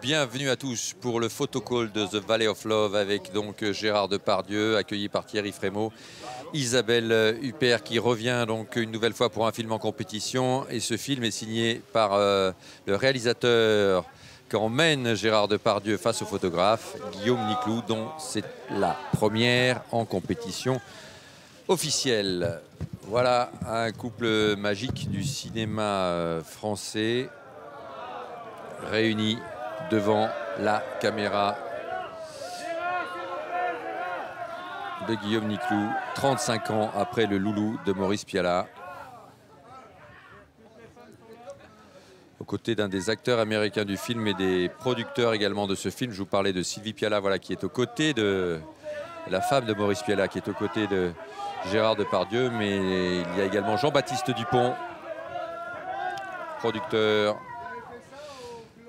bienvenue à tous pour le photocall de The Valley of Love avec donc Gérard Depardieu, accueilli par Thierry Frémaux, Isabelle Huppert qui revient donc une nouvelle fois pour un film en compétition. Et ce film est signé par le réalisateur qui emmène Gérard Depardieu face au photographe, Guillaume Niclou, dont c'est la première en compétition officielle. Voilà un couple magique du cinéma français réunis devant la caméra de Guillaume Niclou, 35 ans après le loulou de Maurice Pialat, aux côtés d'un des acteurs américains du film et des producteurs également de ce film. Je vous parlais de Sylvie Pialat, voilà, qui est aux côtés de la femme de Maurice Pialat, qui est aux côtés de Gérard Depardieu, mais il y a également Jean-Baptiste Dupont, producteur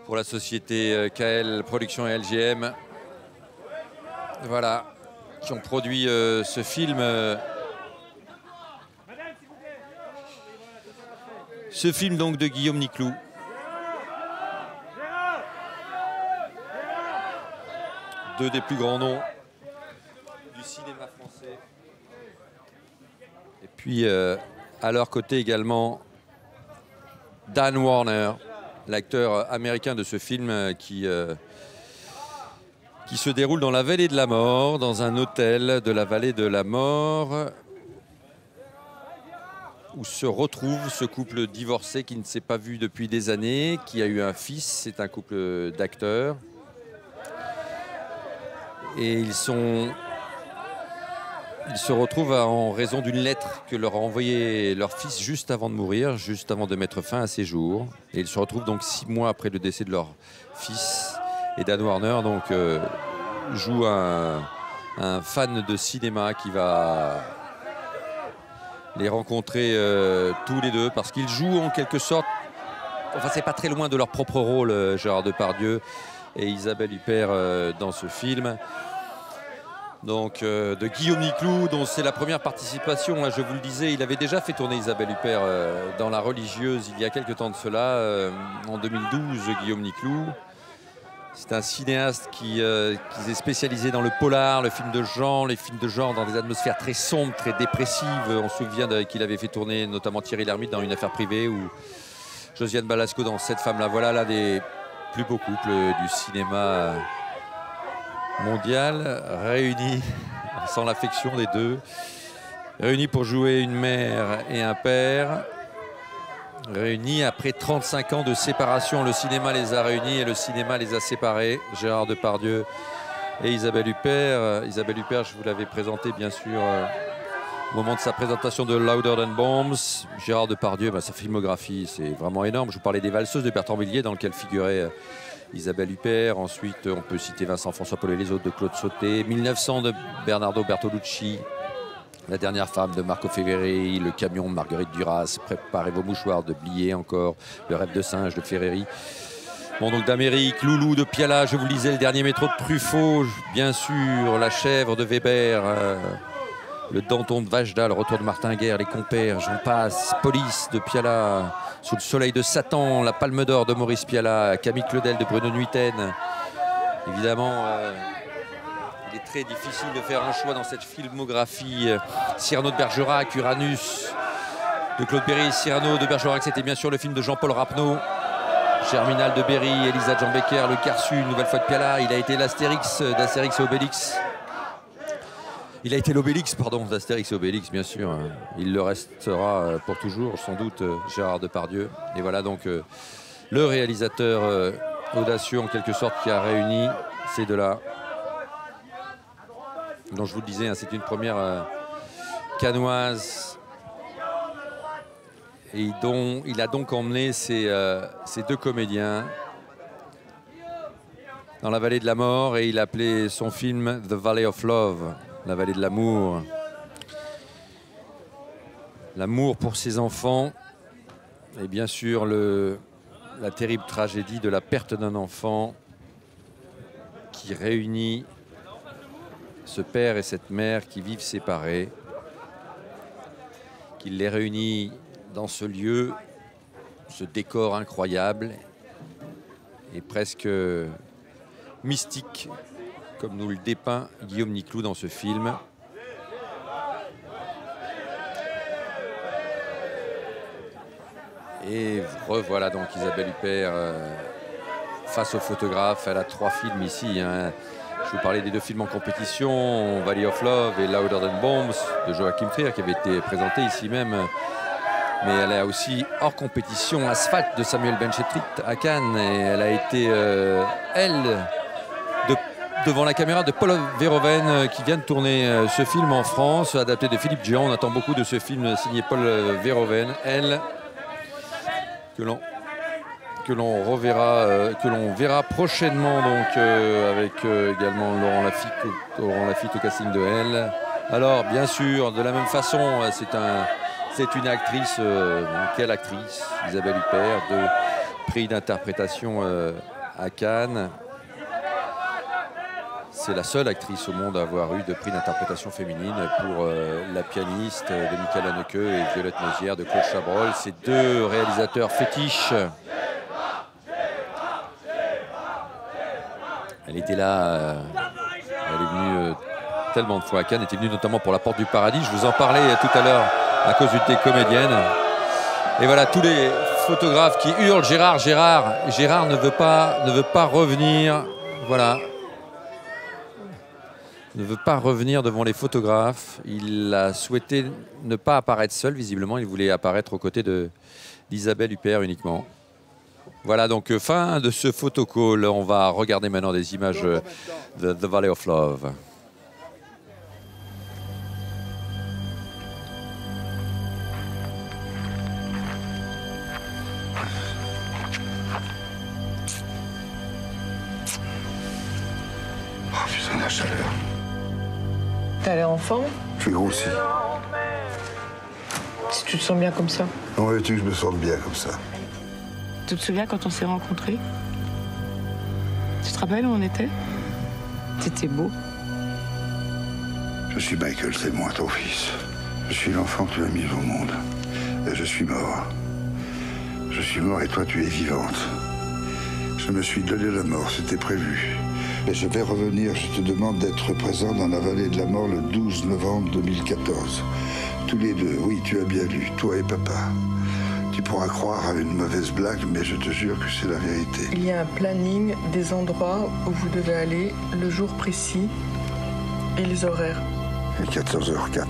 pour la société KL Production et LGM, voilà, qui ont produit ce film. Ce film donc de Guillaume Niclou. Deux des plus grands noms du cinéma français. Et puis à leur côté également Dan Warner, l'acteur américain de ce film qui se déroule dans la vallée de la mort, dans un hôtel de la vallée de la mort, où se retrouve ce couple divorcé qui ne s'est pas vu depuis des années, qui a eu un fils. C'est un couple d'acteurs. Et ils se retrouvent en raison d'une lettre que leur a envoyée leur fils juste avant de mourir, juste avant de mettre fin à ses jours. Et ils se retrouvent donc 6 mois après le décès de leur fils. Et Dan Warner donc, joue un fan de cinéma qui va les rencontrer tous les deux, parce qu'ils jouent en quelque sorte, enfin c'est pas très loin de leur propre rôle, Gérard Depardieu et Isabelle Huppert dans ce film. Donc de Guillaume Niclou, dont c'est la première participation. Je vous le disais, il avait déjà fait tourner Isabelle Huppert dans La Religieuse il y a quelques temps de cela, en 2012, Guillaume Niclou. C'est un cinéaste qui est spécialisé dans le polar, le film de genre, les films de genre dans des atmosphères très sombres, très dépressives. On se souvient qu'il avait fait tourner notamment Thierry Lhermitte dans Une affaire privée ou Josiane Balasco dans Cette femme-là. Voilà l'un des plus beaux couples du cinéma mondial, réunis sans l'affection des deux, réunis pour jouer une mère et un père, réunis après 35 ans de séparation. Le cinéma les a réunis et le cinéma les a séparés. Gérard Depardieu et Isabelle Huppert. Isabelle Huppert, je vous l'avais présenté bien sûr au moment de sa présentation de Louder Than Bombs. Gérard Depardieu, sa filmographie, c'est vraiment énorme. Je vous parlais des Valseuses de Bertrand Blier, dans lequel figurait Isabelle Huppert. Ensuite, on peut citer Vincent-François Paul et les autres de Claude Sauté. 1900 de Bernardo Bertolucci. La dernière femme de Marco Ferreri. Le camion de Marguerite Duras. Préparez vos mouchoirs de Blier encore. Le rêve de singe de Ferreri. Bon, donc d'Amérique, Loulou de Pialat, je vous le disais, le dernier métro de Truffaut, bien sûr, La chèvre de Weber, le Danton de Vajda, le retour de Martin Guerre, Les compères, j'en passe, Police de Pialat, Sous le soleil de Satan, La palme d'or de Maurice Pialat, Camille Claudel de Bruno Nuiten. Évidemment, il est très difficile de faire un choix dans cette filmographie. Cyrano de Bergerac, Uranus de Claude Berry. Cyrano de Bergerac, c'était bien sûr le film de Jean-Paul Rapneau. Germinal de Berry, Elisa Jean Becker, Le Carçu, une nouvelle fois de Pialat. Il a été l'Astérix d'Astérix et Obélix. Il a été l'Obélix, pardon, d'Astérix et Obélix, bien sûr. Il le restera pour toujours, sans doute, Gérard Depardieu. Et voilà donc le réalisateur audacieux, en quelque sorte, qui a réuni ces deux-là. Dont je vous le disais, c'est une première canoise. Et dont il a donc emmené ces deux comédiens dans la vallée de la mort, et il appelait son film The Valley of Love, la vallée de l'amour. L'amour pour ses enfants, et bien sûr la terrible tragédie de la perte d'un enfant qui réunit ce père et cette mère qui vivent séparés, qui les réunit dans ce lieu, ce décor incroyable, et presque mystique, comme nous le dépeint Guillaume Niclou dans ce film. Et revoilà donc Isabelle Huppert face au photographe. Elle a 3 films ici, hein. Je vous parlais des 2 films en compétition, Valley of Love et Louder Than Bombs de Joachim Trier, qui avait été présenté ici même. Mais elle a aussi hors compétition Asphalt de Samuel Benchetrit à Cannes. Et elle a été, devant la caméra de Paul Verhoeven, qui vient de tourner ce film en France, adapté de Philippe Djian. On attend beaucoup de ce film signé Paul Verhoeven. Elle, que l'on verra prochainement, donc avec également Laurent Lafitte au casting de Elle. Alors bien sûr, de la même façon, c'est une actrice, quelle actrice, Isabelle Huppert, de prix d'interprétation à Cannes. C'est la seule actrice au monde à avoir eu de prix d'interprétation féminine pour La pianiste de Michael Haneke et Violette Mézières de Claude Chabrol. Ces 2 réalisateurs fétiches. Elle était là, elle est venue tellement de fois à Cannes, elle était venue notamment pour La Porte du Paradis. Je vous en parlais tout à l'heure à cause d'une des comédiennes. Et voilà, tous les photographes qui hurlent Gérard, Gérard. Gérard ne veut pas revenir. Voilà. Ne veut pas revenir devant les photographes. Il a souhaité ne pas apparaître seul, visiblement. Il voulait apparaître aux côtés d'Isabelle Huppert uniquement. Voilà, donc fin de ce photocall. On va regarder maintenant des images de The Valley of Love. Oh putain, la chaleur. T'as l'air en forme? Je suis grossi. Si tu te sens bien comme ça. Comment veux-tu que je me sente bien comme ça? Tu te souviens quand on s'est rencontrés? Tu te rappelles où on était? T'étais beau. Je suis Michael, c'est moi, ton fils. Je suis l'enfant que tu as mis au monde. Et je suis mort. Je suis mort et toi, tu es vivante. Je me suis donné la mort, c'était prévu. Et je vais revenir, je te demande d'être présent dans la vallée de la mort le 12 novembre 2014. Tous les 2, oui, tu as bien lu, toi et papa. Tu pourras croire à une mauvaise blague, mais je te jure que c'est la vérité. Il y a un planning des endroits où vous devez aller, le jour précis et les horaires. Et 14h04.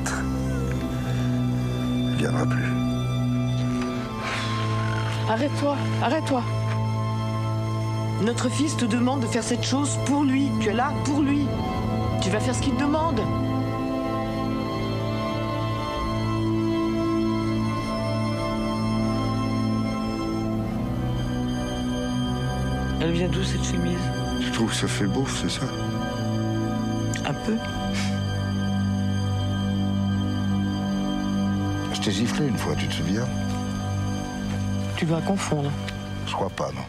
Il ne viendra plus. Arrête-toi, arrête-toi. Notre fils te demande de faire cette chose pour lui. Tu es là pour lui. Tu vas faire ce qu'il te demande. Elle vient d'où cette chemise? Tu trouves que ça fait beau, c'est ça? Un peu. Je t'ai giflé une fois, tu te souviens? Tu dois confondre. Je crois pas, non.